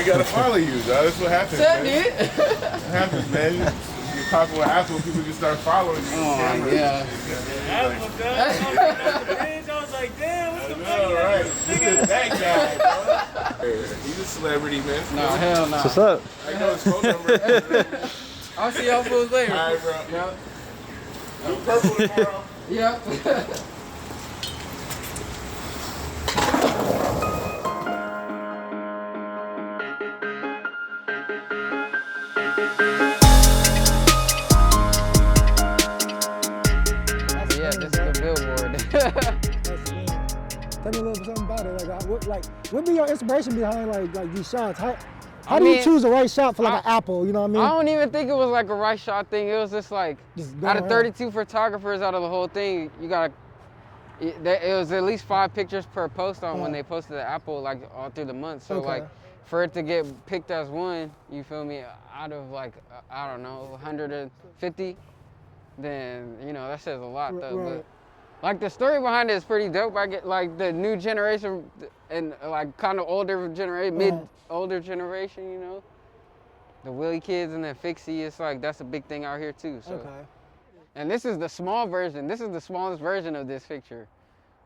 gotta follow you, dog. That's what happens, That man. dude. What happens, man. You're talking with Apple, people just start following you. Oh, yeah. Apple, dog. I was like, damn, what the fuck? I know, right? Look at that guy, bro. He's a celebrity, man. No, hell no. What's up? I know his phone number. I'll see y'all fools later. All right, bro. Yep. Do purple tomorrow. Yep. Yeah, this is the billboard. Tell me a little something about it. What be your inspiration behind like these shots? How do you choose the right shot for like an Apple? You know what I mean? I don't even think it was like a right shot thing. It was just like, out of 32 photographers out of the whole thing, you gotta, it was at least 5 pictures per post on when they posted the Apple like all through the month. So like, for it to get picked as one, you feel me, out of like, I don't know, 150, then, you know, that says a lot though. But like the story behind it is pretty dope. I get like the new generation and like kind of older generation, older generation, you know, the Willie kids and the Fixie. It's like that's a big thing out here too. So. Okay. And this is the small version. This is the smallest version of this picture.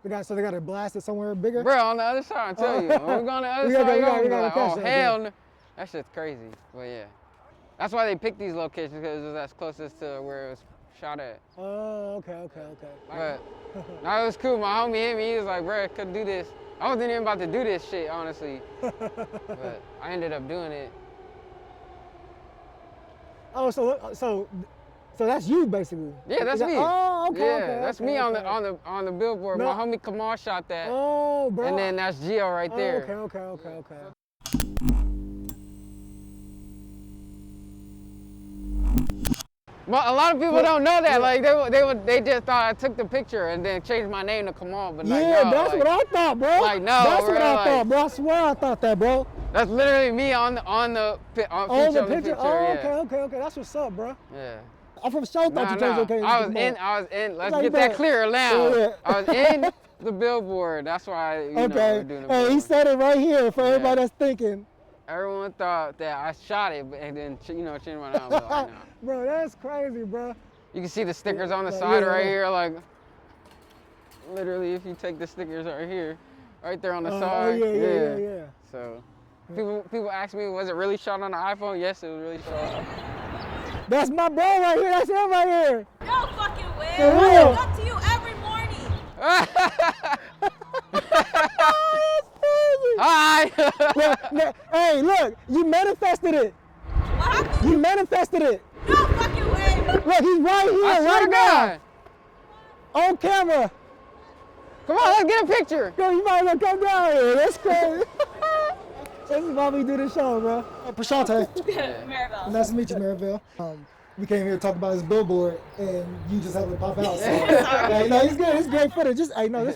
So they got to blast it somewhere bigger? Bro, on the other side, I'm telling you. When we go on the other side, you're gonna be like, oh hell no. That shit's crazy. But yeah, that's why they picked these locations because it was as closest to where it was shot at. Oh, okay. But no, it was cool. My homie hit me. He was like, bro, I could do this. I wasn't even about to do this shit, honestly. But I ended up doing it. Oh, so that's you basically. Yeah, that's me. Oh, okay. Yeah, okay, that's me on the billboard. No. My homie Kamal shot that. Oh, bro. And then that's Gio right there. Okay. Well, a lot of people don't know that. Like they just thought I took the picture and then changed my name to Kamal. But like, yeah, no, that's what I thought, bro. Like no, that's what I like, thought, bro. I swear I thought that, bro. That's literally me on the picture. Oh, Yeah. Okay. That's what's up, bro. Yeah. I from sure thought you changed your I was in. Let's get that clear now. Yeah. I was in the billboard. That's why you know, we're doing the billboard. He said it right here for everybody that's thinking. Everyone thought that I shot it, and then changed my name. Like, no. Bro, that's crazy, bro. You can see the stickers on the side right here, like literally if you take the stickers right here, right there on the side. Yeah. So people ask me, was it really shot on the iPhone? Yes, it was really shot. That's my bro right here. That's him right here. No fucking way. I look up to you every morning. Hi. Hey, look, you manifested it. What happened? You manifested it. No fucking way. Look, he's right here, right now. On camera. Come on, let's get a picture. Yo, you might as well come down here. That's crazy. This is why we do this show, bro. Pershanté. Maribel. Nice to meet you, Maribel. We came here to talk about his billboard, and you just happened to pop out. So, no, it's good. It's great footage. This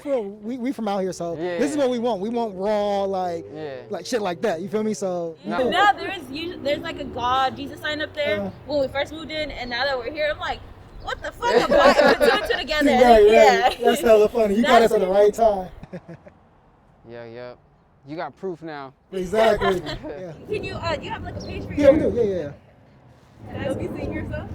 real. We from out here, so this is what we want. We want raw, like shit like that. You feel me? So no, there's like a God, Jesus sign up there when we first moved in, and now that we're here, I'm like, what the fuck? I'm like, we're doing two together. Right. That's hella funny. You got us at the right time. Yeah. You got proof now. Exactly. Can you? Do you have like a page for you? Yeah, we do. Yeah. Can I be seeing yourself?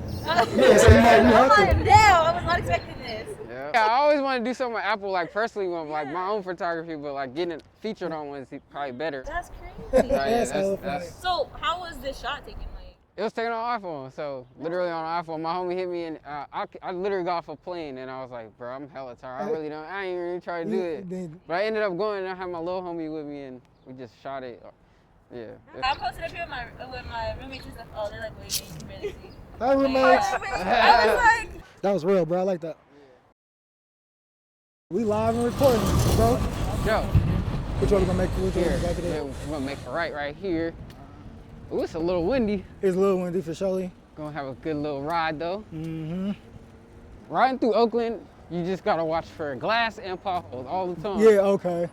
Yeah, so you have to. Damn, I was not expecting this. Yeah, I always want to do something with Apple, like personally, with like my own photography, but like getting it featured on one is probably better. That's crazy. That's So how was this shot taken? Like, it was taken on iPhone, so literally on an iPhone. My homie hit me and I literally got off a plane and I was like, bro, I'm hella tired. I ain't really try to do it. But I ended up going and I had my little homie with me and we just shot it. Yeah. I posted up here with my roommates and stuff. Oh, they're like waving. You can barely see. Hi, roommates. I was like, that was real, bro. I like that. We live and recording, bro. Joe. Which one we gonna make? We're gonna make a right here. Ooh, it's a little windy. It's a little windy for sure. Gonna have a good little ride though. Mm-hmm. Riding through Oakland, you just gotta watch for glass and potholes all the time. Yeah, okay.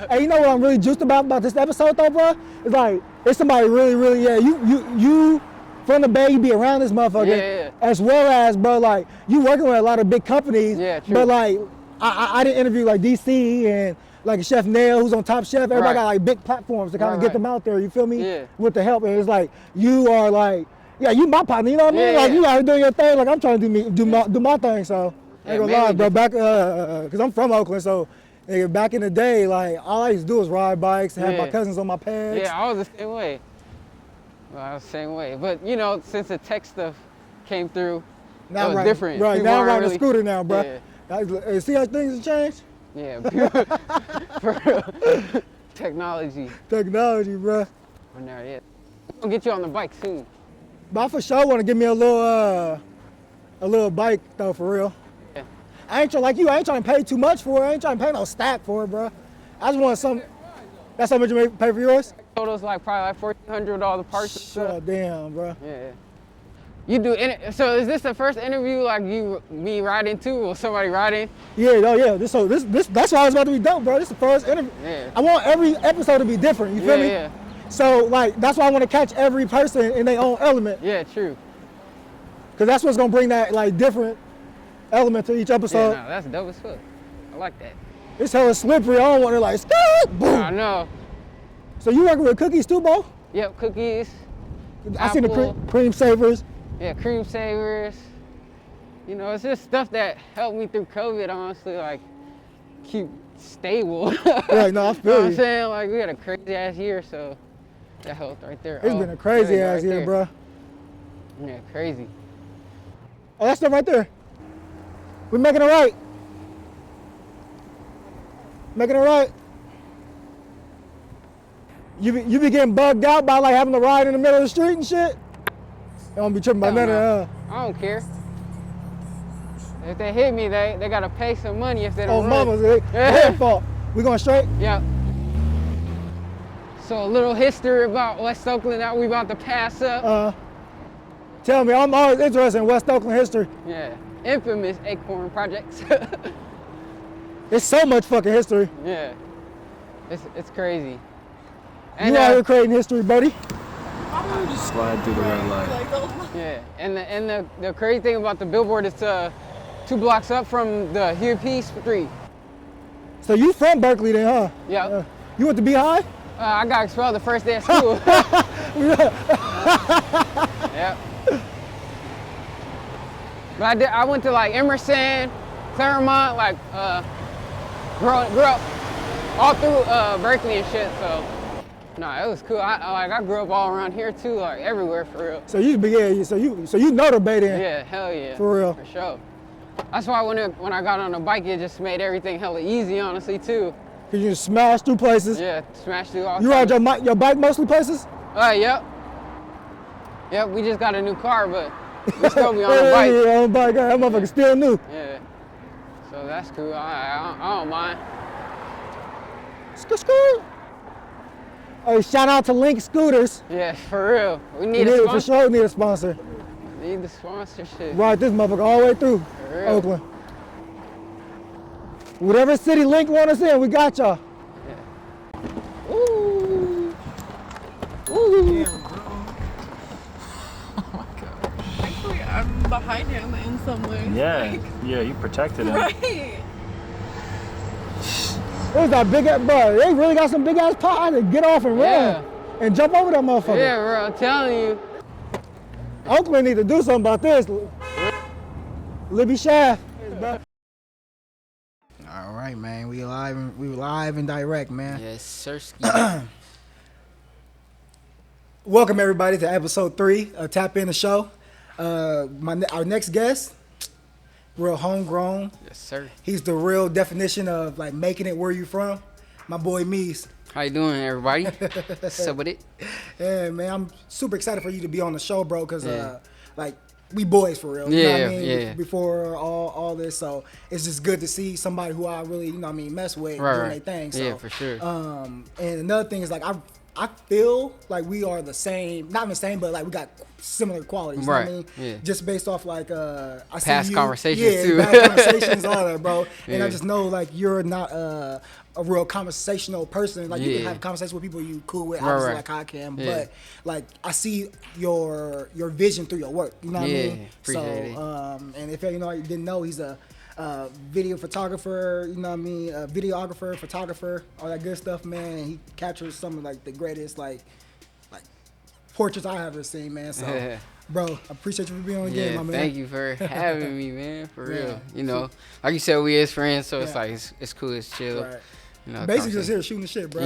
Hey, you know what I'm really juiced about this episode though, bro? It's like, it's somebody really, you from the Bay, you be around this motherfucker. As well as, bro, like, you working with a lot of big companies. Yeah, true. But like, I didn't interview like DC and like Chef Nail, who's on Top Chef. Everybody Right. got like big platforms to kind of get them out there. You feel me? Yeah. With the help, and it's like you are like, yeah, you my partner. You know what I mean? Yeah, Like yeah. you out here doing your thing. Like I'm trying to do my thing. So I ain't Yeah, gonna lie, mainly bro. Back cause I'm from Oakland, so nigga, back in the day, like all I used to do was ride bikes, have my Yeah. cousins on my pads. Yeah, I was the same way. Well, I was the same way. But you know, since the tech stuff came through, Now it was riding, different. Right People now, I'm aren't riding really- a scooter now, bro. Yeah. See how things have changed? Yeah, for real. Technology. Technology, bro. We're there, yeah. We'll get you on the bike soon. But I for sure want to give me a little bike though, for real. Yeah. I ain't like you. I ain't trying to pay too much for it. I ain't trying to pay no stack for it, bro. I just want some. That's how much you pay for yours? Total's like probably like 1,400 with all the parts and stuff. Shut damn, bro. Yeah. You do, so is this the first interview like me riding too, or somebody riding? Yeah, no, yeah. This that's why I was about to be dope, bro. This is the first interview. Yeah. I want every episode to be different. You feel me? Yeah. So like that's why I want to catch every person in their own element, Yeah, true. cause that's what's gonna bring that like different element to each episode. Yeah, no, that's dope as fuck. I like that. It's hella slippery. I don't want to like boom. I know. So you working with cookies too, bro? Yep, cookies. I seen the Apple. Creme Saverz. Yeah, Creme Saverz. You know, it's just stuff that helped me through COVID, honestly, like keep stable. Right, no, I You know feel what I'm you. saying? Like we had a crazy ass year, so that helped right there. It's been a crazy there ass you go, year, right bro. there. Yeah, crazy. Oh, that's stuff right there. We making it right. Making it right. You be getting bugged out by like having to ride in the middle of the street and shit? I don't be tripping by Hell none no. of that. I don't care. If they hit me, they gotta pay some money if they Oh, don't run. mama's their fault. We going straight? Yeah. So a little history about West Oakland that we about to pass up. Tell me, I'm always interested in West Oakland history. Yeah. Infamous Acorn projects. There's so much fucking history. Yeah. It's crazy. You out here creating history, buddy. Just slide through the red light. Yeah. And the crazy thing about the billboard is 2 blocks up from the Hugh P Street. So you from Berkeley then, huh? Yep. You went to Beehive? I got expelled the first day of school. Yep. But I went to like Emerson, Claremont, like grew up all through Berkeley and shit. So nah, it was cool. I grew up all around here too, like everywhere for real. So you know the Bay then? Yeah, hell yeah. For real. For sure. That's why when I got on the bike, it just made everything hella easy, honestly too. Cause you smash through places. Yeah, smashed through all. You ride your bike mostly places? Yep. Yep, we just got a new car, but we still be on the bike. Yeah, on the bike. That motherfucker still new. Yeah. So that's cool. I don't mind. Scoot. Hey, shout out to Link Scooters. Yeah, for real. We need We a for sponsor. sure need a sponsor. Need the sponsorship. Ride this motherfucker all the way through For real. Oakland. Whatever city Link want us in, we got y'all. Ooh. Ooh. Actually, I'm behind him in some way. Yeah, yeah, you protected him. Right. There's that big ass, bro. They really got some big ass pies to get off and run Yeah. and jump over that motherfucker. Yeah, bro, I'm telling you. Oakland need to do something about this. Libby Shaft. All right, man. We live and direct, man. Yes, sir. Welcome everybody to episode 3 of Tap In the Show. Our next guest, real homegrown. Yes, sir. He's the real definition of like making it where you from. My boy Meez. How you doing, everybody? What's up with it? Yeah, man, I'm super excited for you to be on the show, bro, because Yeah. like we boys for real. You know what I Yeah, mean? yeah. Before all this, so it's just good to see somebody who I really, mess with Right, doing right. their thing. So, Yeah, for sure. And another thing is like I feel like we are the same, not the same, but like we got similar qualities. You know what I Right, mean? yeah. Just based off like I see Past you, conversations, yeah, too. past conversations, all that, bro. And I Yeah. just know like you're not a real conversational person. Like you can Yeah. have conversations with people you cool with, Right, obviously right. like I can, Yeah. but like I see your vision through your work. You know what I Yeah, mean? appreciate it. And if you didn't know, he's a video photographer, you know what I mean, videographer, photographer, all that good stuff, man. And he captures some of like the greatest like portraits I ever seen, man. So, bro, I appreciate you for being on the game, my man. Thank you for having me, man. For real, you know, like you said, we is friends, so it's like it's cool, it's chill. Right. You know, basically just here shooting the shit, bro.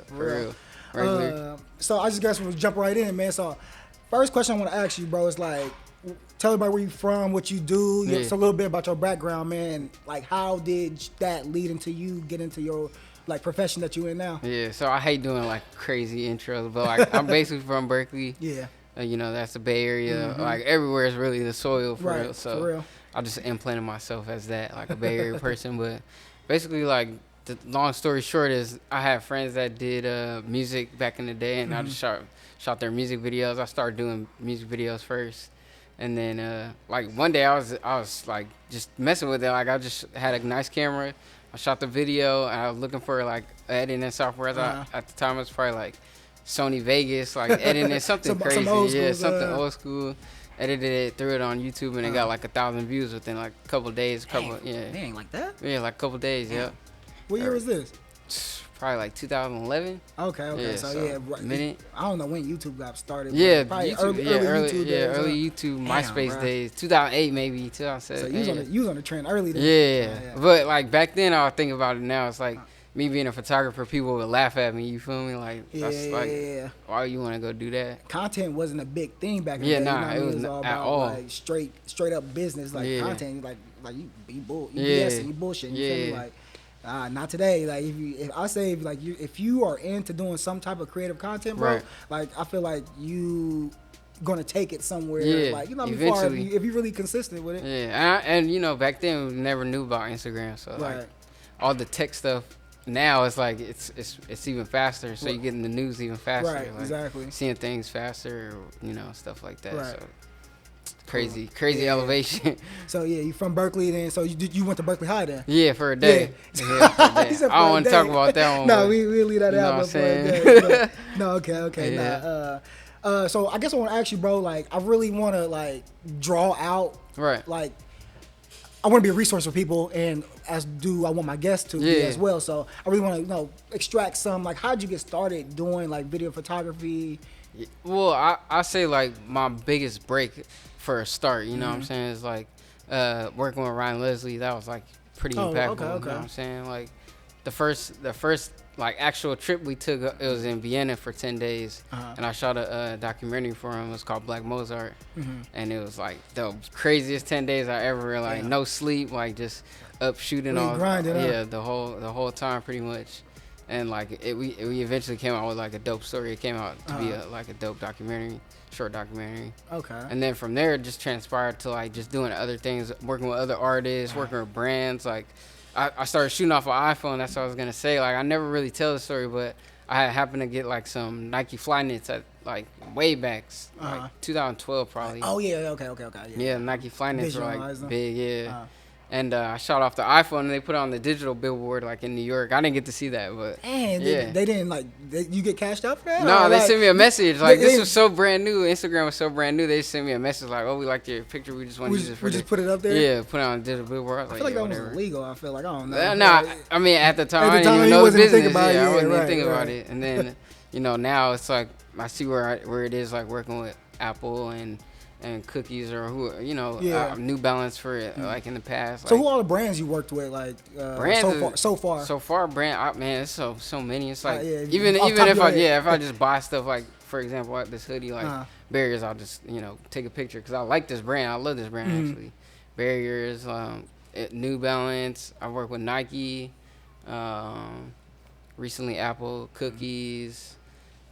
For real. So I just guess we'll jump right in, man. So first question I want to ask you, bro, is like, tell everybody where you from, what you do, just a little bit about your background, man. Like, how did that lead into you get into your like profession that you in now? Yeah, so I hate doing like crazy intros, but like I'm basically from Berkeley. Yeah. You know, that's the Bay Area. Like everywhere is really the soil for real. So for real. I just implanted myself as that, like a Bay Area person. But basically, like the long story short is I had friends that did music back in the day, and I just shot their music videos. I started doing music videos first. And then, like, one day I was like, just messing with it. Like, I just had a nice camera. I shot the video. And I was looking for, like, editing software. At the time, it was probably, like, Sony Vegas, like, editing something crazy. Something old school. Edited it, threw it on YouTube, and it got, like, 1,000 views within, like, a couple of days. Dang, like that? Yeah, like, a couple of days, What year was this? Probably like 2011. Okay. Yeah, So minute. I don't know when YouTube got started. Yeah, probably YouTube, early YouTube days, early YouTube, MySpace days, 2008 maybe, 2007. So you was on the trend early then. Yeah. But like back then, I think about it now. It's like me being a photographer, people would laugh at me. You feel me? Like that's like why you want to go do that? Content wasn't a big thing back in the day. Nah, it was all at about all. like straight up business, like content, like you be bullshit, you bullshit. You feel me? Like. Not today. Like if you are into doing some type of creative content, bro, like I feel like you gonna take it somewhere. Like you know, eventually, if you really consistent with it. Yeah, and you know, back then we never knew about Instagram, so like all the tech stuff. Now it's like it's even faster, so you're getting the news even faster. Right, like exactly. Seeing things faster, you know, stuff like that. Right. So crazy elevation. So you from Berkeley then? So you went to Berkeley High then? Yeah, for a day. Yeah, for a day. I don't want to talk about that one. No, we leave that out. For a day. No, okay. Yeah. So I guess I want to ask you, bro. Like, I really want to like draw out. Right. Like, I want to be a resource for people, and as do I want my guests to be as well. So I really want to extract some. Like, how'd you get started doing like video photography? Well, I say like my biggest break for a start, you know what I'm saying, is like working with Ryan Leslie. That was like pretty impactful. Okay. You know what I'm saying? Like the first like actual trip we took, it was in Vienna for 10 days, and I shot a documentary for him. It was called Black Mozart, and it was like the craziest 10 days I ever, like no sleep, like just up shooting all grinding, the whole time pretty much. And like we eventually came out with like a dope story. It came out to be like a dope documentary, short documentary. Okay. And then from there, it just transpired to like just doing other things, working with other artists, working with brands. Like I started shooting off an iPhone. That's what I was gonna say. Like I never really tell the story, but I happened to get like some Nike Flyknits at like way back, like 2012 probably. Oh yeah, okay. Yeah, Nike Flyknits were like big, And I shot off the iPhone, and they put it on the digital billboard, like in New York. I didn't get to see that, but they didn't like. You get cashed out for that? No, they sent me a message. Like this was so brand new. Instagram was so brand new. They just sent me a message like, "Oh, we liked your picture. We just want to use it for." We just put it up there. Yeah, put it on the digital billboard. I feel like that was illegal. I feel like I don't know. No, I mean at the time I didn't even know the business. I wasn't even thinking about it. And then now it's like I see where it is, like working with Apple and Cookies or New Balance for it, like in the past. So who are the brands you worked with, like brands so far? So far, man, it's so many. It's like even if I just buy stuff, like for example, like this hoodie, like Barriers, I'll just take a picture because I like this brand. I love this brand actually. Barriers, New Balance. I work with Nike, recently Apple, Cookies.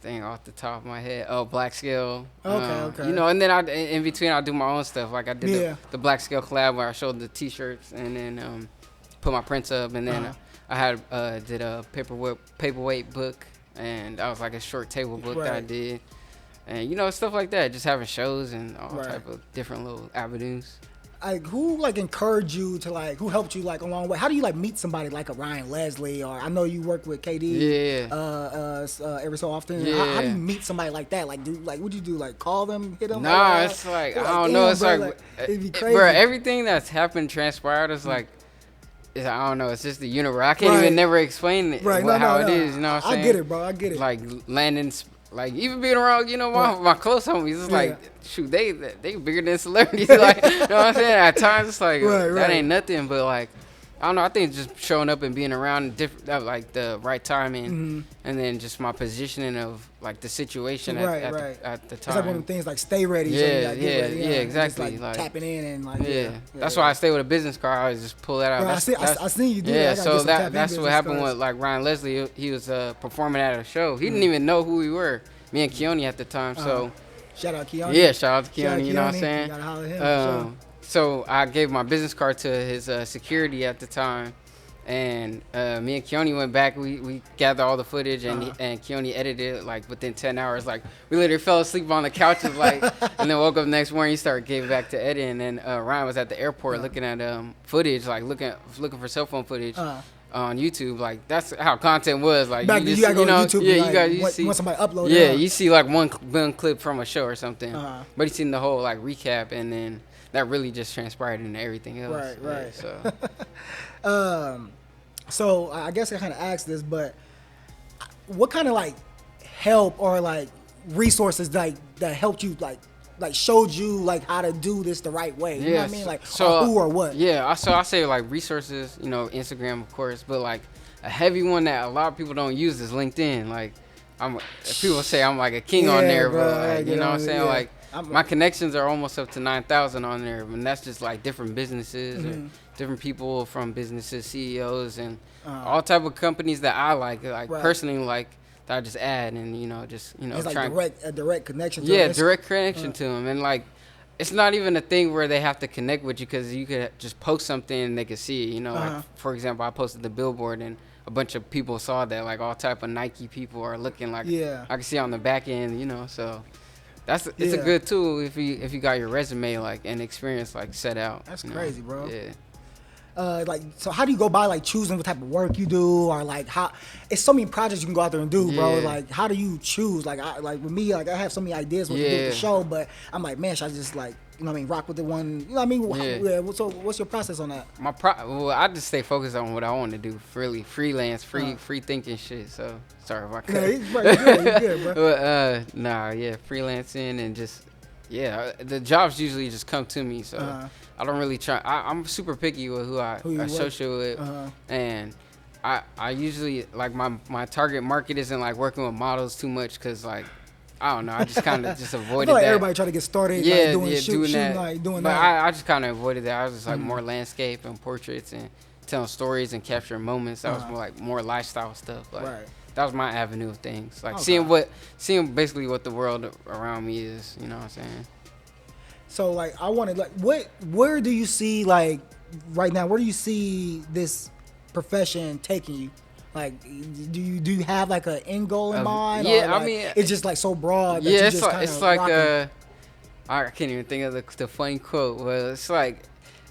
Thing off the top of my head. Oh, Black Scale. Okay. And then in between I'll do my own stuff. Like I did the Black Scale collab where I showed the t-shirts and then put my prints up, and then I had did a paperweight book, and that was like a short table book that I did. And stuff like that, just having shows and all type of different little avenues. like who like encouraged you to like who helped you like along the way? How do you like meet somebody like a Ryan Leslie, or I know you work with KD every so often. Yeah. How do you meet somebody like that? Like what'd you do? Like call them, hit them? Nah, it's like I don't know. It's like it'd be crazy. bro, everything that's happened transpired is like. I don't know. It's just the universe. I can't even never explain it. Right. How it is. You know what I'm saying? I get it, bro. I get it. Like landing, like even being around, you know, my close homies. It's like, shoot, they bigger than celebrities. Like, you know what I'm saying? At times, it's like that ain't nothing. But like, I don't know. I think it's just showing up and being around different, like the right timing, and then just my positioning of like the situation at the time. It's like one of the things like stay ready. Yeah, so get ready, exactly. Just, like tapping in and like that's why I stay with a business card. I always just pull that out. Bro, I seen you do that. Yeah, so that's what happened with like Ryan Leslie. He was performing at a show. He didn't even know who we were. Me and Keone at the time. So shout out Keone. Yeah, shout out to Keone. You know what I'm saying? You gotta holler at him. So I gave my business card to his security at the time. And me and Keone went back. We gathered all the footage, and Keone edited it like within 10 hours. Like we literally fell asleep on the couches, like, and then woke up the next morning. He started giving back to editing. And then Ryan was at the airport looking at footage, like looking for cell phone footage on YouTube. Like that's how content was. Like back you gotta go to YouTube. Yeah, you see when somebody upload. Yeah, you see like one clip from a show or something, but you seen the whole like recap, and then that really just transpired into everything else. Right. Yeah, so. So I guess I kind of asked this, but what kind of like help or like resources like that helped you like showed you like how to do this the right way? You know what I mean? Like or who or what? Yeah, so I say like resources, you know, Instagram of course, but like a heavy one that a lot of people don't use is LinkedIn. Like people say I'm like a king on there, bro, but like, you know what I'm saying? Yeah. Like my connections are almost up to 9,000 on there, and that's just like different businesses or different people from businesses, CEOs, and all type of companies that I like personally like that I just add, and just it's like a direct connection. To them. Direct connection to them, and like it's not even a thing where they have to connect with you because you could just post something and they could see it. Like for example, I posted the billboard and a bunch of people saw that, like all type of Nike people are looking like I can see on the back end, so. It's a good tool if you got your resume like and experience like set out. That's crazy, bro. Yeah. Like so how do you go by like choosing what type of work you do, or like how it's so many projects you can go out there and do, bro. Like how do you choose? Like with me, like I have so many ideas what to do with the show, but I'm like, man, should I just like rock with the one, you know what I mean? So what's your process on that? I just stay focused on what I want to do, really freelance, free thinking shit. So sorry if I could. You're good, bro. But freelancing and just the jobs usually just come to me. So I don't really try. I'm super picky with who I associate with, and I usually like my target market isn't like working with models too much because like. I don't know. I just kind of just avoided I feel like that. Everybody try to get started doing that. But I just kind of avoided that. I was just like more landscape and portraits and telling stories and capturing moments. That was more lifestyle stuff. Like that was my avenue of things. Like seeing basically what the world around me is. You know what I'm saying? So like I wanted like where do you see like right now? Where do you see this profession taking you? Like, do you have like an end goal in mind? Yeah, or, I mean, it's just like so broad. Yeah, that it's like I can't even think of the funny quote. Well, it's like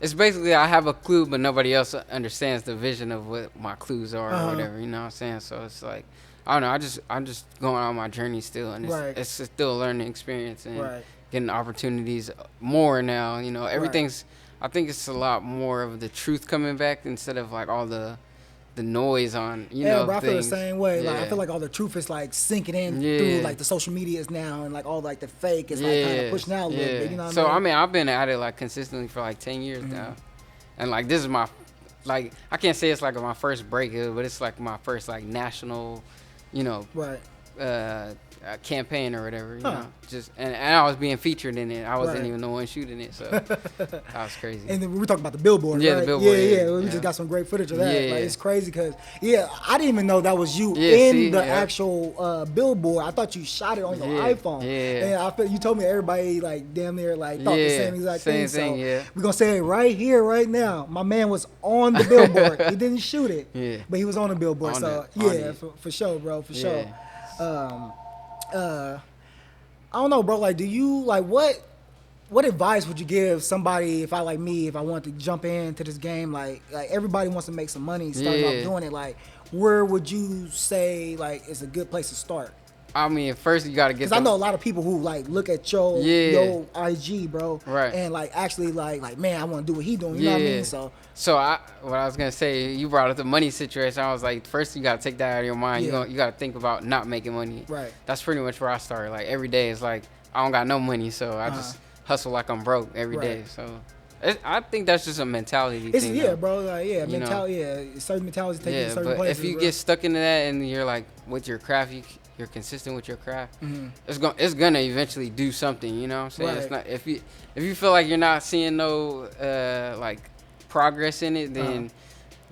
it's basically I have a clue, but nobody else understands the vision of what my clues are or whatever. You know what I'm saying? So it's like I don't know. I'm just going on my journey still, and it's still a learning experience and getting opportunities more now. Everything's. I think it's a lot more of the truth coming back instead of like all the noise on bro, I feel the things. same way. Like I feel like all the truth is like sinking in through like the social medias now, and like all like the fake is like kind of pushing out a little bit. You know what I mean? I've been at it like consistently for like 10 years now, and like this is my like I can't say it's like my first break, but it's like my first like national, campaign or whatever. You know, just and I was being featured in it. I wasn't even the one shooting it, so that was crazy. And then we were talking about the billboard. Yeah, right? the billboard. We just got some great footage of that. Like it's crazy because I didn't even know that was you in the actual billboard. I thought you shot it on your iPhone. And I feel you told me everybody like damn near like thought the same exact thing. So we're gonna say it right here, right now. My man was on the billboard. He didn't shoot it, but he was on the billboard. For sure, bro. For sure. I don't know, bro. Like, do you like what? what advice would you give somebody if I wanted to jump into this game, like everybody wants to make some money, start off doing it, like where would you say like is a good place to start? I mean, first you gotta get. Because I know a lot of people who like look at your IG, bro, right, and like actually like man, I want to do what he doing. You know what I mean? So what I was gonna say, you brought up the money situation. I was like, first you gotta take that out of your mind. You gotta think about not making money. Right. That's pretty much where I started. Like every day is like I don't got no money, so I just hustle like I'm broke every day. So I think that's just a mentality thing. Yeah, bro. Like, mentality. Yeah, certain mentalities take you to certain places. If you get stuck into that and you're like with your craft, you're consistent with your craft, it's gonna eventually do something. You know what I'm saying? It's not if you feel like you're not seeing no like progress in it, then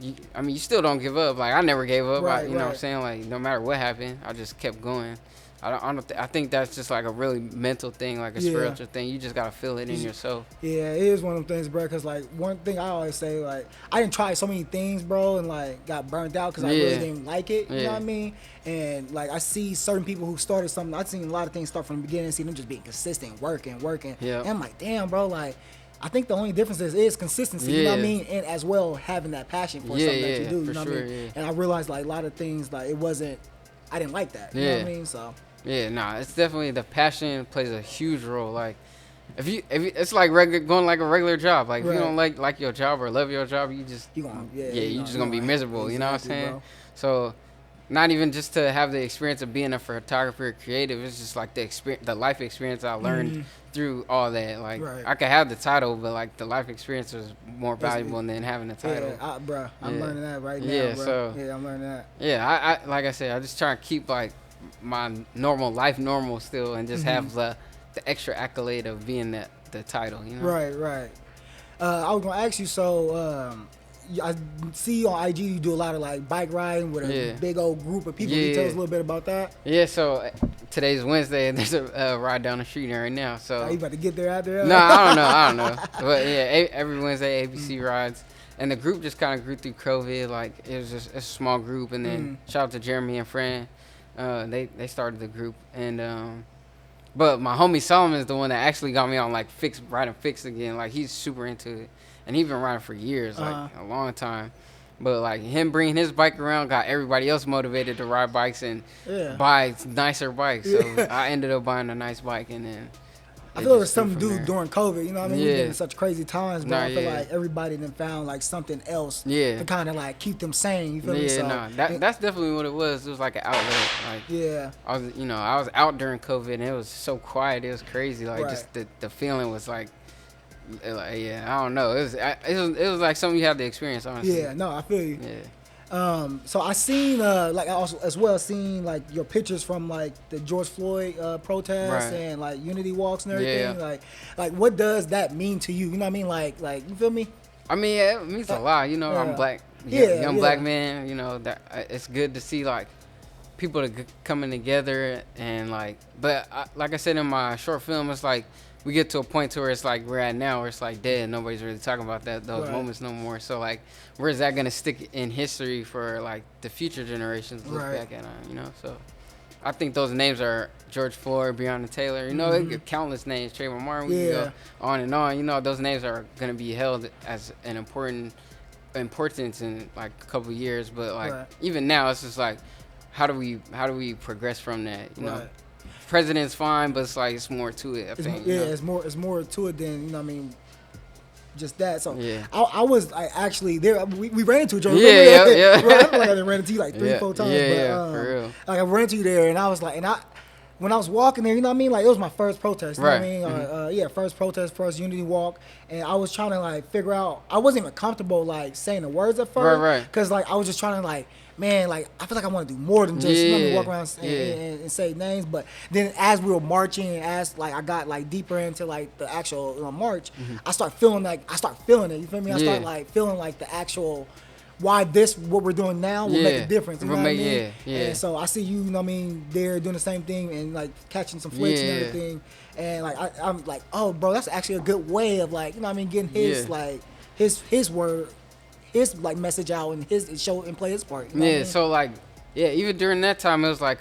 you still don't give up. Like I never gave up. You know what I'm saying? Like no matter what happened, I just kept going. I think that's just like a really mental thing, like a spiritual thing. You just gotta feel it in yourself. Yeah, it is one of them things, bro. Cause like one thing I always say, like I didn't try so many things, bro, and like got burnt out because I really didn't like it. You know what I mean? And like I see certain people who started something. I've seen a lot of things start from the beginning. See them just being consistent, working. Yeah. And I'm like, damn, bro, like. I think the only difference is consistency, you know what I mean? And as well, having that passion for something that you do, you know what I mean? Yeah. And I realized like a lot of things, like I didn't like that, you know what I mean? So. Yeah, it's definitely the passion plays a huge role. Like, if you it's like going like a regular job. Like, if you don't like your job or love your job, you just you're just gonna be miserable. Exactly, you know what I'm saying? Bro. So, not even just to have the experience of being a photographer or creative. It's just like the life experience I learned through all that. Like, I could have the title, but like the life experience was more valuable than having the title. Yeah, bro, I'm learning that right now. Yeah, bro. so I'm learning that. Yeah, I like I said, I just try to keep like my normal life normal still, and just have the extra accolade of being the title, you know? Right. I was gonna ask you, so I see you on IG you do a lot of like bike riding with a big old group of people. Can you tell us a little bit about that? Yeah, so today's Wednesday and there's a ride down the street right now. So are you about to get there out there? No, I don't know. But yeah, every Wednesday ABC rides. And the group just kind of grew through COVID. Like it was just a small group, and then shout out to Jeremy and Fran. They started the group, and but my homie Solomon is the one that actually got me on like riding fixed again. Like he's super into it, and he's been riding for years, like a long time. But like him bringing his bike around got everybody else motivated to ride bikes and buy nicer bikes. So I ended up buying a nice bike, and then I feel there's something to do during COVID. You know what I mean? We've been in such crazy times, but I feel like everybody then found like something else to kind of like keep them sane. You feel me? So, that's definitely what it was. It was like an outlet. Like I was out during COVID, and it was so quiet. It was crazy. Like just the feeling was like I don't know. It was like something you had to experience. Honestly. Yeah, no, I feel you. Yeah. So I seen like I also as well seen like your pictures from like the George Floyd protests and like unity walks and everything. Like what does that mean to you? You know what I mean? Like you feel me? I mean, it means a lot. You know, I'm black, young black man. You know that it's good to see like people coming together and like. But like I said in my short film, it's like we get to a point to where it's like we're at now, where it's like dead. Nobody's really talking about those moments no more. So like, where's that gonna stick in history for like the future generations to look back at? You know, so I think those names are George Floyd, Breonna Taylor. You know, countless names. Trayvon Martin. We can go on and on. You know, those names are gonna be held as an importance in like a couple of years. But like even now, it's just like, how do we progress from that? You know. President's fine, but it's like it's more to it. I think. Yeah, it's more to it than you know. What I mean, just that. So I was actually there. We ran into each other. Yeah. Bro, I feel like I ran into you like 3-4 times. Yeah, for real. Like I ran into you there, and I was like, when I was walking there, you know what I mean? Like it was my first protest. You know what I mean? First protest, first unity walk, and I was trying to like figure out. I wasn't even comfortable like saying the words at first, because like I was just trying to like. Man, like I feel like I want to do more than just walk around and say names. But then as we were marching and as like I got like deeper into like the actual march, I start feeling it. You feel me? I start like feeling like the actual why what we're doing now will make a difference. You know what I mean? And so I see you know what I mean, there doing the same thing and like catching some flicks and everything. And like I'm like, oh bro, that's actually a good way of like, you know what I mean, getting his like his word. His like message out and his show and play his part. You know what I mean? So like even during that time it was like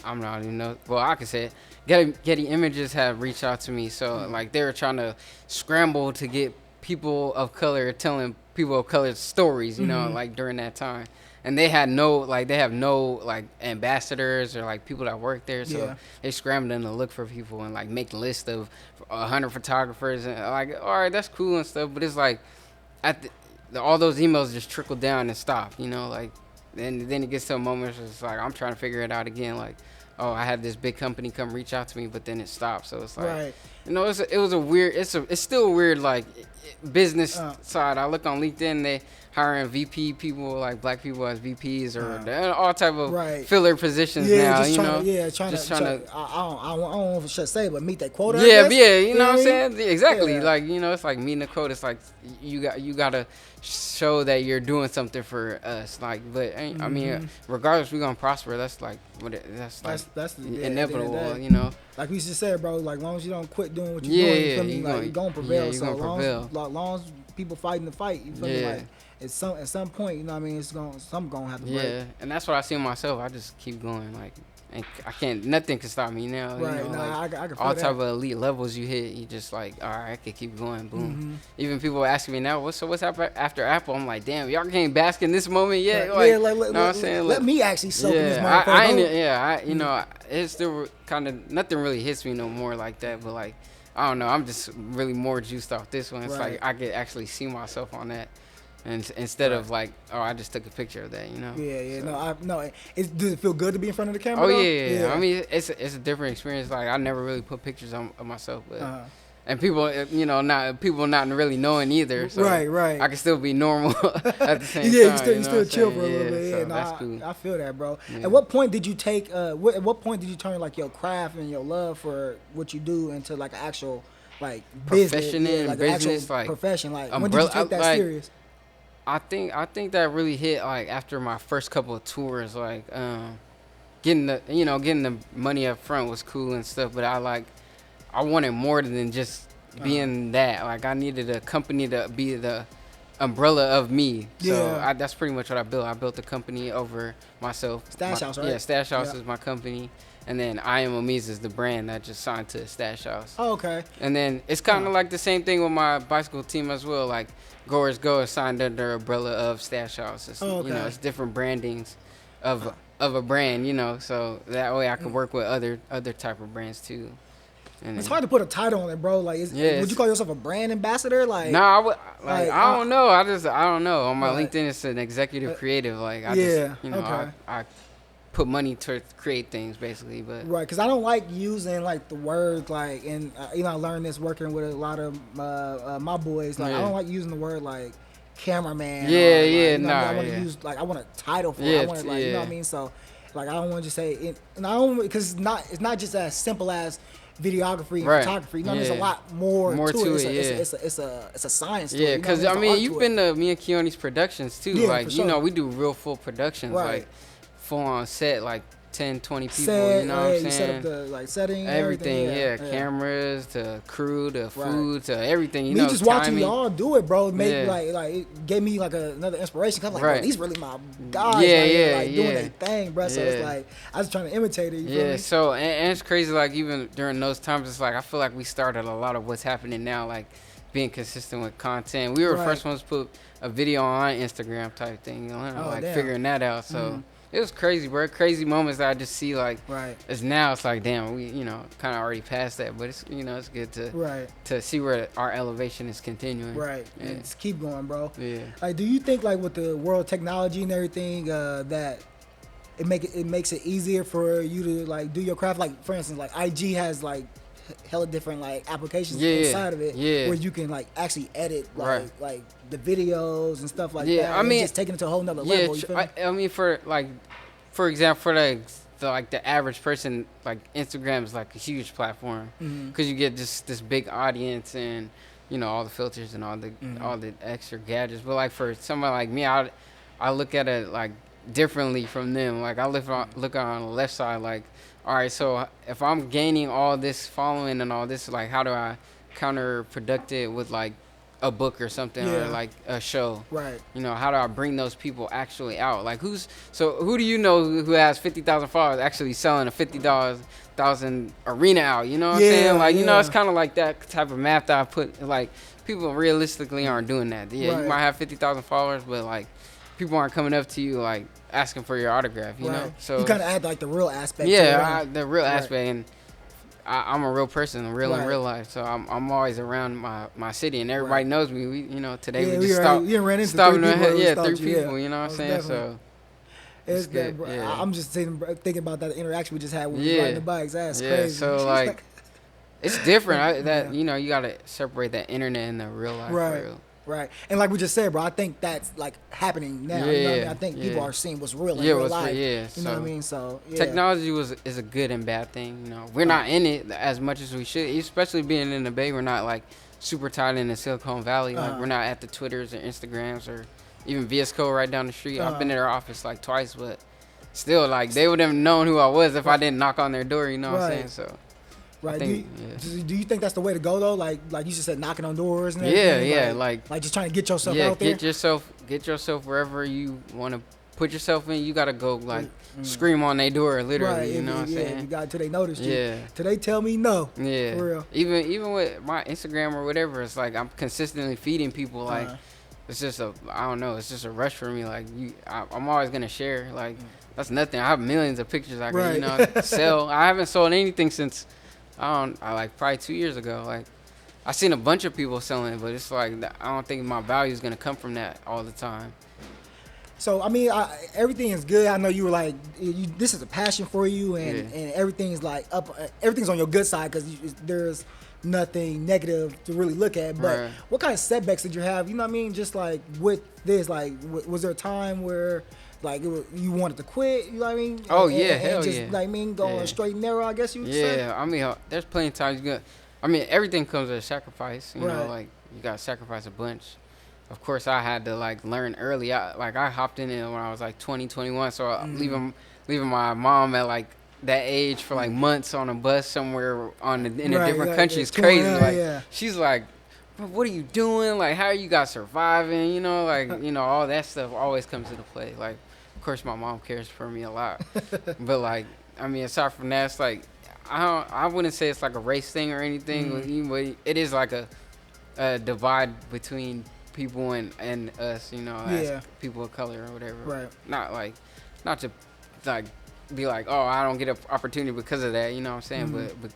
I'm not even know. Well, I can say it. Getty Images have reached out to me, so like they were trying to scramble to get people of color telling people of color stories, you know, like during that time. And they have no like ambassadors or like people that work there, so they scrambling to look for people and like make lists of 100 photographers and like, all right, that's cool and stuff, but it's like all those emails just trickle down and stop, you know, like then it gets to a moment where it's like I'm trying to figure it out again, like, oh, I had this big company come reach out to me, but then it stops, so it's like, you know, it's still a weird like business side. I look on LinkedIn, they hiring VP people, like black people as VPs or all type of filler positions now, you know. Trying to. I don't know if I should say, but meet that quota. You know what I'm saying? Exactly. Like, you know, it's like meeting a quota. It's like you gotta show that you're doing something for us. Like, but I mean, regardless, we're gonna prosper. That's like that's inevitable. You know. Like we just said, bro. Like, as long as you don't quit doing what you're doing, you feel me? Like, you're gonna prevail. Yeah, you're gonna prevail. Long as people fighting the fight, you feel me? Like, at some point, you know what I mean, something gonna have to break. Yeah, and that's what I see in myself. I just keep going, like, and I can't, nothing can stop me now. Right, you know, I can feel all that. type of elite levels you hit, you just like, all right, I can keep going, boom. Even people asking me now, what's after Apple? I'm like, damn, y'all can't bask in this moment yet. Right. Like, Like, know what I'm saying? Let me actually soak in this motherfucker. You know, it's still kind of, nothing really hits me no more like that, but like, I don't know, I'm just really more juiced off this one. It's like I could actually see myself on that. And instead of like, oh, I just took a picture of that, you know. Yeah. So. Does it feel good to be in front of the camera? Oh yeah. I mean, it's a different experience. Like I never really put pictures of myself, but and people, you know, not really knowing either. So right. I can still be normal at the same time. You still chill for a little bit. So yeah, that's cool. I feel that, bro. Yeah. At what point did you take? At what point did you turn like your craft and your love for what you do into like an actual like profession business, and like business, like profession? Like when did you take that serious? I think that really hit like after my first couple of tours, like getting the money up front was cool and stuff, but I wanted more than just being that. Like I needed a company to be the umbrella of me. So that's pretty much what I built. I built the company over myself. Stash House, right? Yeah, Stash House is my company. And then I Am Omeez is the brand that just signed to Stash House. Oh, okay. And then it's kind of like the same thing with my bicycle team as well. Like Goers Go is signed under the umbrella of Stash House. It's, you know, it's different brandings of a brand, you know. So that way I can work with other type of brands too. And it's hard to put a title on it, bro. Like, would you call yourself a brand ambassador? Like, no, I don't know. I don't know. On my LinkedIn, it's an executive creative. Like, I put money to create things basically, but because I don't like using like the word like, and you know, I learned this working with a lot of my boys. Like, I don't like using the word like cameraman. I want to use like, I want a title for it. I want you know what I mean. So like, I don't want to just say it, and I don't, because it's not just as simple as videography and photography. You know, there's a lot more to it. It's a science to it. Yeah, because I mean, you've been to me and Keone's productions too. Yeah, like, you know, we do real full productions, like full on set, like 10, 20 people, you know what I'm saying? You set up the like setting, everything, cameras to crew to food to everything. You know, just watching y'all do it, bro, made like it gave me like another inspiration. Cause I'm like, bro, these really my guys, like doing their thing, bro. So it's like I was trying to imitate it. You feel me? So and it's crazy. Like even during those times, it's like I feel like we started a lot of what's happening now, like being consistent with content. We were the first ones to put a video on Instagram type thing, you know, figuring that out. So. It was crazy, bro. Crazy moments that I just see, like, it's now, it's like, damn, we, you know, kind of already passed that, but it's, you know, it's good to see where our elevation is continuing. And just keep going, bro. Like, do you think, like, with the world technology and everything, that it makes it easier for you to, like, do your craft? Like, for instance, like, IG has, like, hella different like applications inside of it where you can like actually edit like the videos and stuff like that. I mean, just taking it to a whole nother level. You feel me? I mean, for example, for the average person, like Instagram is like a huge platform because you get just this big audience and, you know, all the filters and all the extra gadgets. But like for somebody like me, I look at it like differently from them. Like I look on the left side like, all right, so if I'm gaining all this following and all this, like, how do I counterproduct it with, like, a book or something or like a show. Right. You know, how do I bring those people actually out? Like who do you know who has 50,000 followers actually selling a $50,000 arena out? You know what I'm saying? Like, you know, it's kind of like that type of math that I put, like, people realistically aren't doing that. Yeah, you might have 50,000 followers, but like people aren't coming up to you like asking for your autograph, you know? So you kind of add like the real aspect. Yeah, the real aspect, and I'm a real person, in real life. So I'm always around my city, and everybody knows me. We, you know, today we just stopped. You ran into three people. You know what I'm saying? So it's good. I'm just thinking about that interaction we just had when we were riding the bikes. That's crazy. So like, it's different. That you know, you gotta separate that internet and the real life. Right. Right. And like we just said, bro, I think that's like happening now. You know what I mean? I think people are seeing what's real in real life. You know what I mean? So technology is a good and bad thing. You know, we're not in it as much as we should, especially being in the Bay. We're not like super tied in the Silicon Valley. Like we're not at the Twitters or Instagrams or even VS Code right down the street. I've been in their office like twice, but still, like they would have known who I was if I didn't knock on their door. You know what I'm saying? So. Right. Do you think that's the way to go though? Like you just said, knocking on doors and everything. Yeah, like just trying to get yourself out there. Get yourself wherever you want to put yourself in. You gotta go like scream on their door, literally. Right. You know what I'm saying? You got till they notice you. Yeah. Till they tell me no. Yeah. For real. Even with my Instagram or whatever, it's like I'm consistently feeding people. Like it's just I don't know. It's just a rush for me. Like I'm always gonna share. Like that's nothing. I have millions of pictures I can you know sell. I haven't sold anything since. I like probably 2 years ago. Like I seen a bunch of people selling it, but it's like I don't think my value is gonna come from that all the time. So I mean, everything is good. I know you were like, this is a passion for you, and everything's like up. Everything's on your good side because there's nothing negative to really look at. But what kind of setbacks did you have? You know what I mean? Just like with this, like was there a time where like you wanted to quit? You know what I mean? Oh and, yeah, and hell just, yeah. Like going straight and narrow, I guess you would say. Yeah, I mean, there's plenty of times everything comes with a sacrifice. You know, like you gotta sacrifice a bunch. Of course, I had to like learn early. I hopped in it when I was like 20, 21. So leaving my mom at like that age for like months on a bus somewhere in a different country is crazy. She's like, what are you doing? Like, how are you guys surviving? You know, like, you know, all that stuff always comes into play. Like, of course, my mom cares for me a lot. But, like, I mean, aside from that, it's like, I wouldn't say it's like a race thing or anything. But it is like a divide between people and us, you know, as people of color or whatever. Right. Not to, like, be like, oh, I don't get an opportunity because of that, you know what I'm saying? But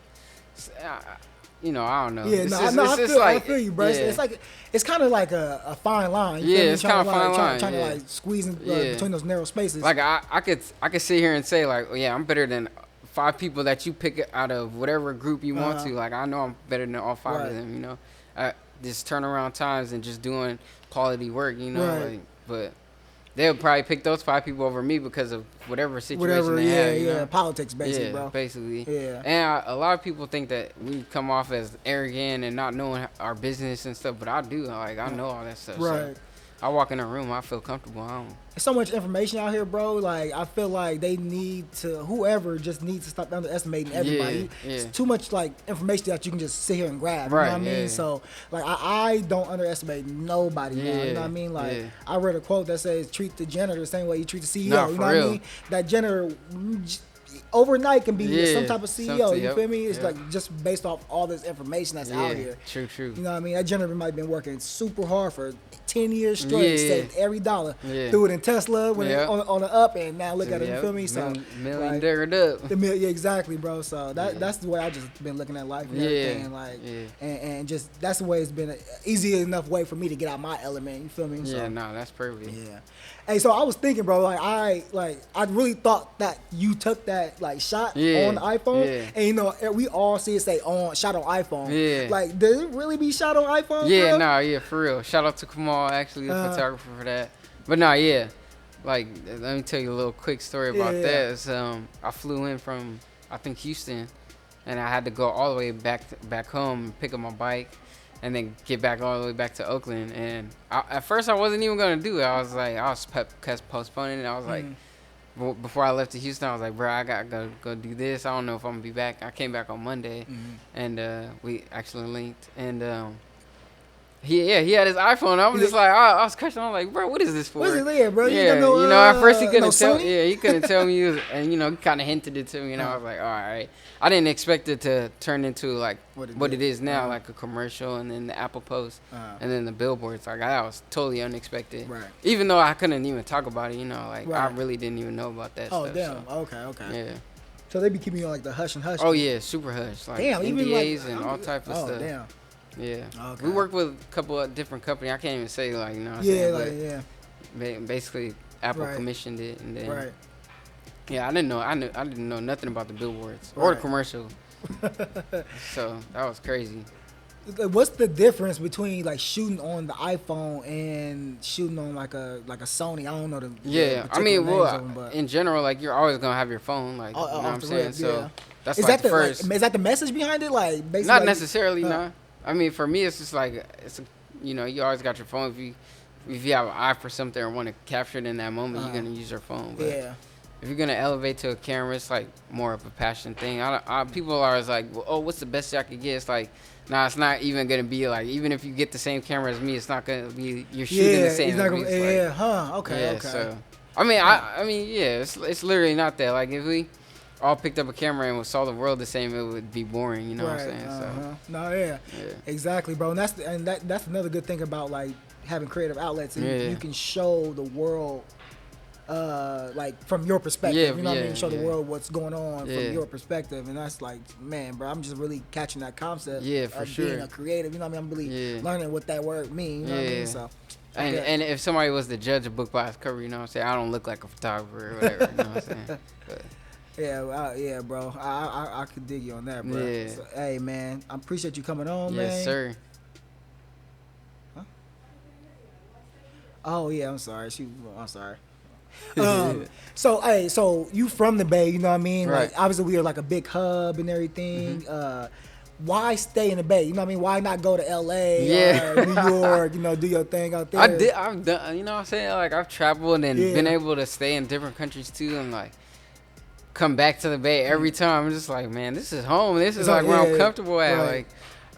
you know, I don't know. Yeah, I feel you, bro. Yeah. It's kind of like a fine line. You it's kind of fine line. Trying to like squeeze in, between those narrow spaces. Like I could sit here and say like, oh, yeah, I'm better than 5 people that you pick out of whatever group you want to. Like I know I'm better than all 5 of them. You know, just turnaround times and just doing quality work. You know, like, but they'll probably pick those 5 people over me because of whatever situation they have. You know? Politics, basically, bro. Basically. Yeah. And a lot of people think that we come off as arrogant and not knowing our business and stuff, but I do. Like, I know all that stuff. Right. So I walk in a room, I feel comfortable. There's so much information out here, bro. Like, I feel like whoever just needs to stop underestimating everybody. It's too much, like, information that you can just sit here and grab. You know what I mean? So, like, I don't underestimate nobody now. You know what I mean? Like, I read a quote that says, treat the janitor the same way you treat the CEO. Nah, you know what I mean? That janitor overnight can be some type of CEO. You feel me? It's like just based off all this information that's out here. True. You know what I mean? That janitor might have been working super hard for 10 years straight, saved every dollar, threw it in Tesla when it on the up, and now look at it. You feel me? So million dirred up. Exactly, bro. So that's the way I just been looking at life and everything. Like, and just that's the way it's been an easy enough way for me to get out my element. You feel me? Yeah, that's perfect. Yeah. Hey, so I was thinking, bro, I really thought that you took that like shot on the iPhone, and you know we all see it say shot on iPhone. Yeah. Like, did it really be shot on iPhone? Yeah, for real. Shout out to Kamal, actually, the photographer for that. But like, let me tell you a little quick story about that. It's, I flew in from I think Houston, and I had to go all the way back home and pick up my bike. And then get back all the way back to Oakland. And at first I wasn't even going to do it. I was like, I was postponing it. I was like, before I left to Houston, I was like, bro, I got to go do this. I don't know if I'm going to be back. I came back on Monday, and we actually linked. And He had his iPhone. I was just like, I was questioning. I'm like, bro, what is this for? What's it there, bro? Yeah, you know, at first he couldn't no tell. Sony? Yeah, he couldn't tell me. And he kind of hinted it to me, and I was like, all right. I didn't expect it to turn into like what it is now, like a commercial, and then the Apple Post, and then the billboards. Like that was totally unexpected. Right. Even though I couldn't even talk about it, like I Right. really didn't even know about that. Oh, stuff. damn. So, Okay. yeah. So they be keeping you on like the hush and hush. Oh yeah, super hush. Like Damn, even NDAs like and all type of stuff. Oh, damn. Yeah. Okay. We work with a couple of different companies. I can't even say like, you know what I'm Yeah, saying? like yeah. Basically, Apple Right. commissioned it, and then Right. yeah, I didn't know nothing about the billboards or the Right. commercial. So that was crazy. What's the difference between like shooting on the iPhone and shooting on like a Sony? I don't know the Yeah, I particular mean, names of them, but in general, like you're always gonna have your phone, like you know what I'm off the saying. rip, So yeah. that's is like that the the first. like, is that the message behind it? Like basically, Not like, necessarily, no. I mean, for me, it's just like you always got your phone. If you have an eye for something or want to capture it in that moment, you're gonna use your phone. But Yeah. if you're gonna elevate to a camera, it's like more of a passion thing. People are always like, well, oh, what's the best I could get? It's like, nah, it's not even gonna be like, even if you get the same camera as me, it's not gonna be you're shooting the same. It's not as me. gonna, It's yeah, like, huh? Okay, yeah, okay. So, I mean, yeah, it's literally not that. Like if we all picked up a camera and saw the world the same, it would be boring. You know what I'm saying? So, No, yeah, exactly, bro. And that's another good thing about like having creative outlets, and you can show the world. Like from your perspective, you know what I mean? Show the world what's going on from your perspective, and that's like, man, bro, I'm just really catching that concept. For of sure. being a creative, you know what I mean? I'm really learning what that word means. You know what I mean? So, and if somebody was to judge a book by its cover, you know what I'm saying? I don't look like a photographer or whatever. You know what I'm saying? But, yeah, bro. I could dig you on that, bro. Yeah. So, hey, man, I appreciate you coming on, man. Yes, sir. Huh? Oh yeah, I'm sorry. I'm sorry. So you from the Bay, you know what I mean? Right. Like obviously we are like a big hub and everything. Why stay in the Bay? You know what I mean? Why not go to LA or New York, do your thing out there? I've done, you know what I'm saying? Like I've traveled and been able to stay in different countries too, and like come back to the Bay every time. I'm just like, man, this is home. This is like where I'm comfortable at. Right.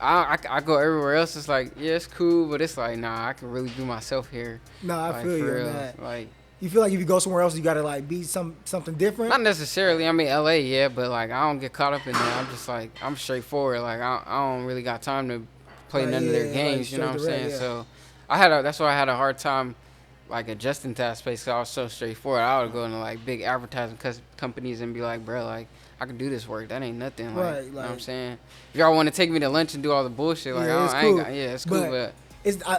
Like I go everywhere else. It's like, yeah, it's cool, but it's like, nah, I can really be myself here. Nah, I feel you on that. Like, you feel like if you go somewhere else, you gotta like be something different. not necessarily. I mean, LA, yeah, but like I don't get caught up in that. I'm just like, I'm straightforward. Like I don't really got time to play none of their games. You know what I'm saying? So that's why I had a hard time like adjusting to that space. 'Cause I was so straightforward. I would go into like big advertising companies and be like, bro, like I can do this work. That ain't nothing. Like, you know what I'm saying? If y'all want to take me to lunch and do all the bullshit, like it's cool, but. I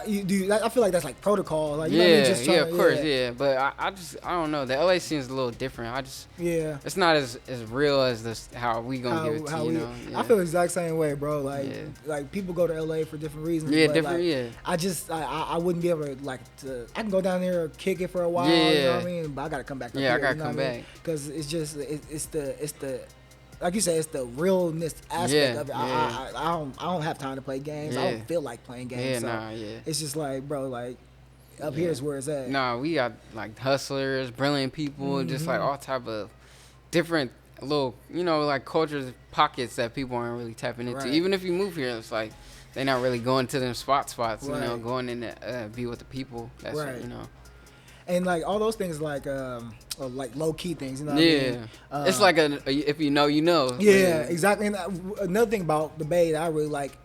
feel like that's like protocol. Like, you know what I mean? Just of course, But I don't know. The LA scene's a little different. It's not as real as how we gonna give it to you. I feel the exact same way, bro. Like people go to LA for different reasons. Yeah, but different. I wouldn't be able to I can go down there, kick it for a while. You know what I mean? But I gotta come back. Up here, I gotta come back because it's just it's the. Like you said, it's the realness aspect of it. I don't have time to play games. I don't feel like playing games. It's just like, bro, like up here is where it's at. Nah, we got like hustlers, brilliant people, just like all type of different little, like cultures, pockets that people aren't really tapping into. Right. Even if you move here, it's like they're not really going to them spots. Going in to be with the people. That's And like all those things, like low key things, you know what I mean? It's like if you know, you know. Yeah, exactly. And another thing about the Bay that I really like,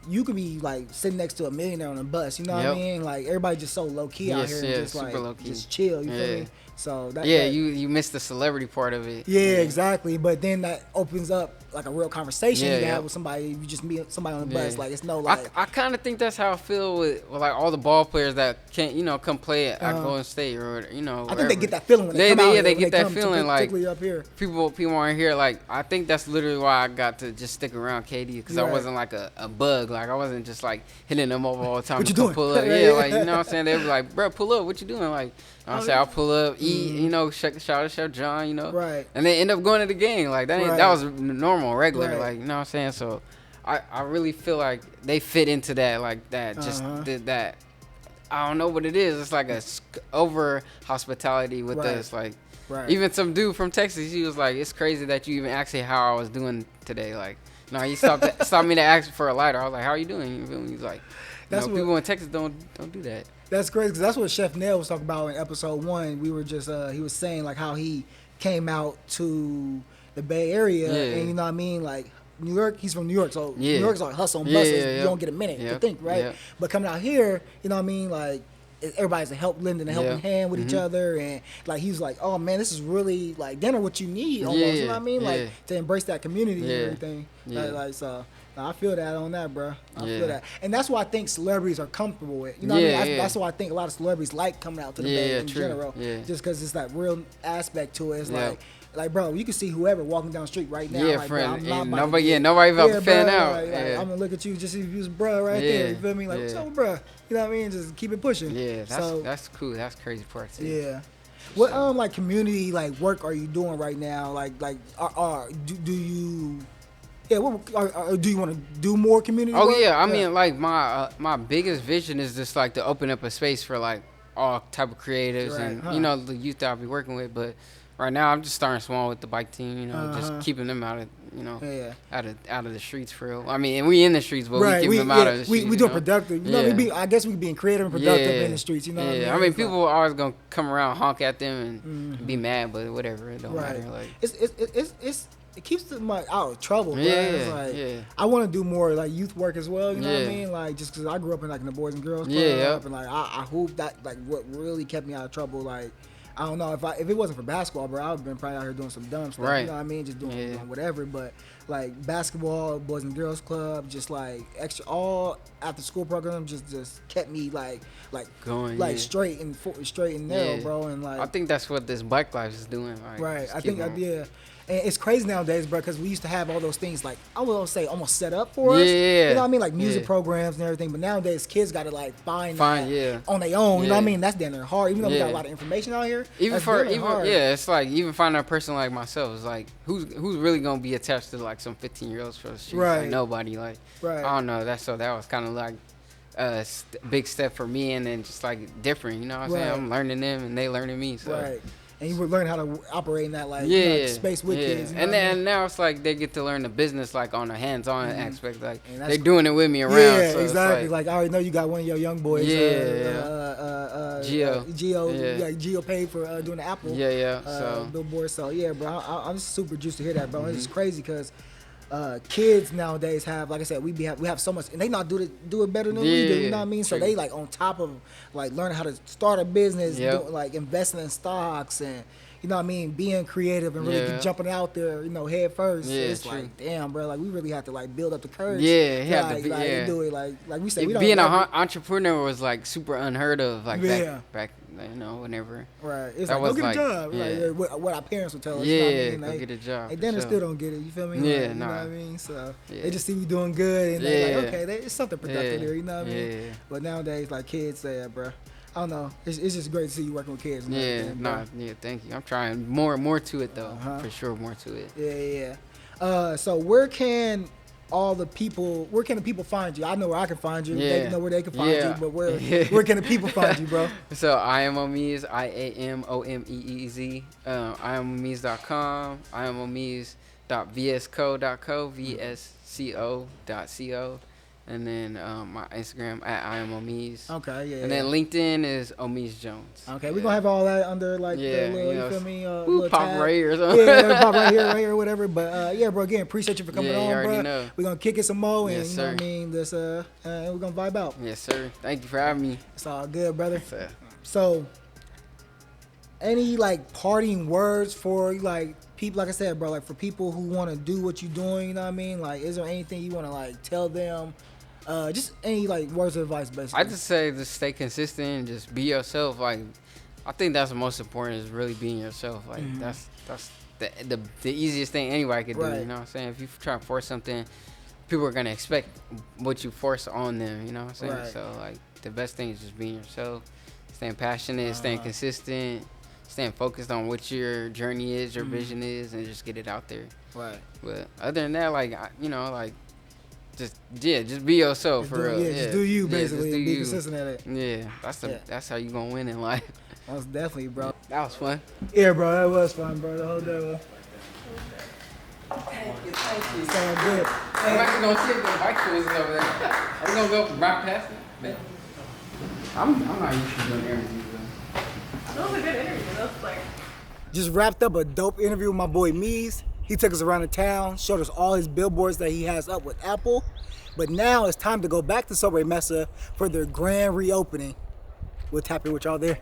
you could be like sitting next to a millionaire on a bus, you know what I mean? Like everybody just so low key out here, and just like just chill. You feel me? So you missed the celebrity part of it. Yeah, exactly. But then that opens up like a real conversation you can have with somebody. You just meet somebody on the bus. Like it's no like. I kind of think that's how I feel with like all the ball players that can't come play at Golden State or I think they get that feeling when they come out here. They get that feeling like particularly up here. People aren't here. Like I think that's literally why I got to just stick around KD because I wasn't like a bug. Like I wasn't just like hitting them over all the time. What you doing? Pull up. Like you know what I'm saying. They were like, bro, pull up. What you doing? Like. I'm saying I'll pull up, eat, shout out Chef John, Right. And they end up going to the game. Like that was normal, regular, like you know what I'm saying? So I really feel like they fit into that, like that, just that I don't know what it is. It's like a over hospitality with us. Like even some dude from Texas, he was like, it's crazy that you even asked me how I was doing today. Like, no, he stopped me to ask for a lighter. I was like, how are you doing? You feel me? He's like, That's what people in Texas don't do that. That's crazy because that's what Chef Nail was talking about in episode 1. We were just he was saying like how he came out to the Bay Area and you know what I mean, like New York. He's from New York, so New York's like hustle and bustle. You don't get a minute to think, right? But coming out here, you know what I mean, like everybody's lending a helping hand with each other, and like he was like, oh man, this is really like dinner what you need almost. You know what I mean, like to embrace that community and everything. Like so. I feel that on that, bro. I feel that, and that's why I think celebrities are comfortable with. You know what I mean? That's why I think a lot of celebrities like coming out to the Bay in general, just because it's that real aspect to it. It's like, bro, you can see whoever walking down the street right now. Yeah, like, friend. Bro, nobody about to fan bro, out. Like, I'm gonna look at you just if you was bro right there. You feel me? Like, what's up, bro? You know what I mean? Just keep it pushing. Yeah, that's cool. That's crazy part too. Yeah. What like community like work are you doing right now? Like do you? Yeah, do you want to do more community work? Yeah, I mean, like my biggest vision is just like to open up a space for like all type of creatives and you know the youth that I'll be working with. But right now I'm just starting small with the bike team, you know, just keeping them out of out of the streets for real. I mean, and we in the streets, but we keep them out of the streets. We doing productive. You know, I guess we being creative and productive in the streets. You know what I mean? I mean, people are always gonna come around, honk at them, and be mad, but whatever, it don't matter. Like it keeps them like out of trouble, bro. It's like, I want to do more like youth work as well. You know what I mean? Like just because I grew up in like in the Boys and Girls Club, and like I hope that like what really kept me out of trouble. Like I don't know if it wasn't for basketball, bro, I would have been probably out here doing some dumb stuff. You know what I mean? Just doing whatever. But like basketball, Boys and Girls Club, just like extra all after school program, just kept me like going straight and narrow, bro. And like I think that's what this bike life is doing. Like, I think and it's crazy nowadays, bro, because we used to have all those things, like, I will say, almost set up for us. You know what I mean? Like, music programs and everything. But nowadays, kids got to, like, find that on their own. You know what I mean? That's damn near hard. Even though we got a lot of information out here. It's like, even finding a person like myself, it's like, who's really going to be attached to, like, some 15-year-olds for the streets? Like, nobody. Like, I don't know. That was kind of, like, a big step for me, and then just, like, different. You know what I'm saying? I'm learning them, and they learning me. So. And you would learn how to operate in that like space with kids. You know and now it's like they get to learn the business like on a hands-on aspect. Like they're doing it with me around. Yeah, so exactly. Like I already know you got one of your young boys. Gio. Gio paid for doing the Apple. So billboard. So yeah, bro, I'm super juiced to hear that, bro. It's just crazy because kids nowadays have, like I said, we have so much, and they not do it better than we do. You know what I mean? So they like on top of like learning how to start a business, like investing in stocks, and you know what I mean, being creative and really jumping out there, you know, head first. It's like, damn, bro, like we really have to like build up the courage. Do it like we say. Being an entrepreneur was like super unheard of, like back. You know, whenever. It's like, go get a job. Like what our parents would tell us. You know what I mean? Go get a job. And then they still don't get it. You feel me? You know what I mean? So they just see we doing good, and they're like, okay, it's something productive there. You know what I mean? But nowadays, like kids say, bro, I don't know. It's just great to see you working with kids. Thank you. I'm trying more to it though, for sure, more to it. So where can the people find you? I know where I can find you. They know where they can find you, but where can the people find you, bro? So I am Omeez, IAMOMEEZ. I am Omeez.com. I am Omeez.vsco.co, VSCO.co. And then my Instagram at I am Omeez. Okay, And then LinkedIn is Omeez Jones. Okay, we're gonna have all that under like the little, you feel me? Little pop tab. right here or something. Pop right here, whatever. But bro, again, appreciate you for coming on, bro. Know. We're gonna kick it some more, and you know what I mean. This and we're gonna vibe out. Yes, sir. Thank you for having me. It's all good, brother. So, any like parting words for like people? Like I said, bro, like for people who want to do what you're doing, you know what I mean? Like, is there anything you want to like tell them? Just any like words of advice, basically. I just say just stay consistent and just be yourself. Like, I think that's the most important is really being yourself. Like that's the easiest thing anybody could do. You know what I'm saying? If you try to force something, people are gonna expect what you force on them. You know what I'm saying? So like the best thing is just being yourself, staying passionate, staying consistent, staying focused on what your journey is, your vision is, and just get it out there. But other than that, like just be yourself for real. Just do you, basically, and be consistent at it. That's how you gonna win in life. Most definitely, bro. That was fun. Yeah, bro, that was fun, bro. The whole day, bro. Thank you. Sound good. I'm actually gonna see if the bike tours is over there. Are we gonna go right past it? I'm not used to doing interviews though. That was a good interview. That was like. Just wrapped up a dope interview with my boy Meez. He took us around the town, showed us all his billboards that he has up with Apple. But now it's time to go back to Subway Mesa for their grand reopening. We'll tap in with y'all there.